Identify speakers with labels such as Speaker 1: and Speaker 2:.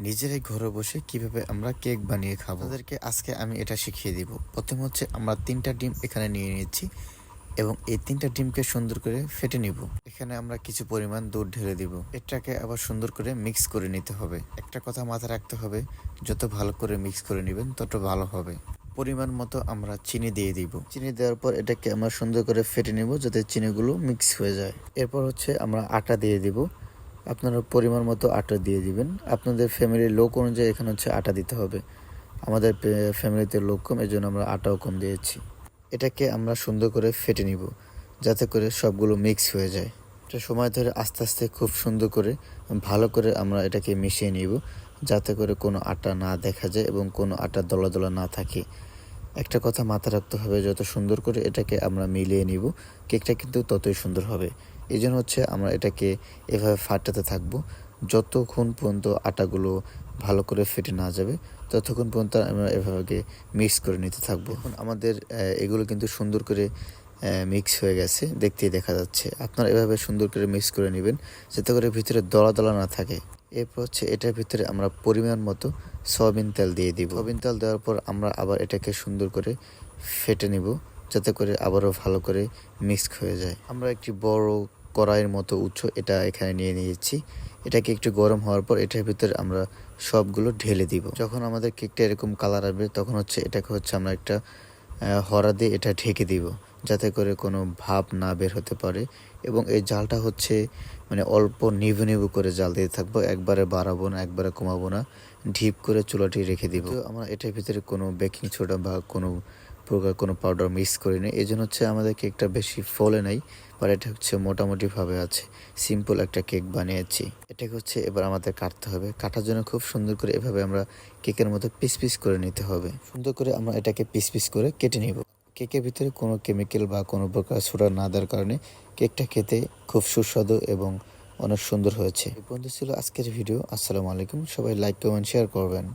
Speaker 1: নিজেরাই ঘরে বসে কিভাবে আমরা কেক বানিয়ে খাবো তাদেরকে আজকে আমি এটা শিখিয়ে দিব। প্রথমে হচ্ছে আমরা 3টা ডিম এখানে নিয়ে নিচ্ছি এবং এই 3টা ডিমকে সুন্দর করে ফেটে নিব। এখানে আমরা কিছু পরিমাণ দুধ ঢেলে দিব। এটাকে আবার সুন্দর করে মিক্স করে নিতে হবে। একটা কথা মাথায় রাখতে হবে, যত ভালো করে মিক্স করে নেবেন তত ভালো হবে। পরিমাণ মতো আমরা চিনি দিয়ে দিব। চিনি দেওয়ার পর এটাকে আমরা সুন্দর করে ফেটে নিব যাতে চিনিগুলো মিক্স হয়ে যায়। এরপর হচ্ছে আমরা আটা দিয়ে দিব। আপনারা পরিমাণ মতো আটা দিয়ে দিবেন। আপনাদের ফ্যামিলির লোক অনুযায়ী এখানে হচ্ছে আটা দিতে হবে। আমাদের ফ্যামিলিতে লোক কম, এই জন্য আমরা আটাও কম দিয়েছি। এটাকে আমরা সুন্দর করে ফেটে নিব যাতে করে সবগুলো মিক্স হয়ে যায়। এটা সময় ধরে আস্তে আস্তে খুব সুন্দর করে ভালো করে আমরা এটাকে মিশিয়ে নিব যাতে করে কোনো আটা না দেখা যায় এবং কোনো আটা দলা দলা না থাকে। একটা কথা মাথায় রাখতে হবে, যত সুন্দর করে এটাকে আমরা মিলিয়ে নিব কেকটা কিন্তু ততই সুন্দর হবে। এই জন্য হচ্ছে আমরা এটাকে এভাবে ফাটাতে থাকবো যতক্ষণ পর্যন্ত আটাগুলো ভালো করে ফেটে না যাবে, ততক্ষণ পর্যন্ত আমরা এভাবে মিক্স করে নিতে থাকবো। এখন আমাদের এগুলো কিন্তু সুন্দর করে মিক্স হয়ে গেছে, দেখতেই দেখা যাচ্ছে। আপনারা এভাবে সুন্দর করে মিক্স করে নেবেন যাতে করে ভিতরে দলা দলা না থাকে। এরপর হচ্ছে এটার ভিতরে আমরা পরিমাণ মতো সয়াবিন তেল দিয়ে দিব। সয়াবিন তেল দেওয়ার পর আমরা আবার এটাকে সুন্দর করে ফেটে নিব যাতে করে আবারও ভালো করে মিক্স হয়ে যায়। আমরা একটি বড় কড়াইয়ের মতো উঁচু এটা এখানে নিয়ে নিয়েছি। এটাকে একটু গরম হওয়ার পর এটার ভিতরে আমরা সবগুলো ঢেলে দিব। যখন আমাদের কেকটা এরকম কালার আসবে তখন হচ্ছে এটাকে হচ্ছে আমরা একটা হড়া দিয়ে এটা ঢেকে দিব যাতে করে কোনো ভাপ না বের হতে পারে। এবং এই জালটা হচ্ছে মানে অল্প নিভু নিভু করে জাল দিয়ে থাকবো, একবারে বাড়াবো না, একবারে কমাবো না, ঢিপ করে চুলাটি রেখে দিব। তো আমরা এটার ভিতরে কোনো বেকিং সোডা বা কোনো প্রকার কোনো পাউডার মিক্স করি না, এই জন্য হচ্ছে আমাদের কেকটা বেশি ফলে নাই, বাট এটা হচ্ছে মোটামুটিভাবে আছে। সিম্পল একটা কেক বানিয়েছি। এটাকে হচ্ছে এবার আমাদের কাটতে হবে। কাটার জন্য খুব সুন্দর করে এভাবে আমরা কেকের মতো পিস পিস করে নিতে হবে। সুন্দর করে আমরা এটাকে পিস পিস করে কেটে নিব। কেকের ভিতরে কোনো কেমিক্যাল বা কোনো প্রকার সোডা না দেওয়ার কারণে কেকটা খেতে খুব সুস্বাদু এবং অনেক সুন্দর হয়েছে। এই পর্যন্ত ছিল আজকের ভিডিও। আসসালামু আলাইকুম। সবাই লাইক কমেন্ট শেয়ার করবেন।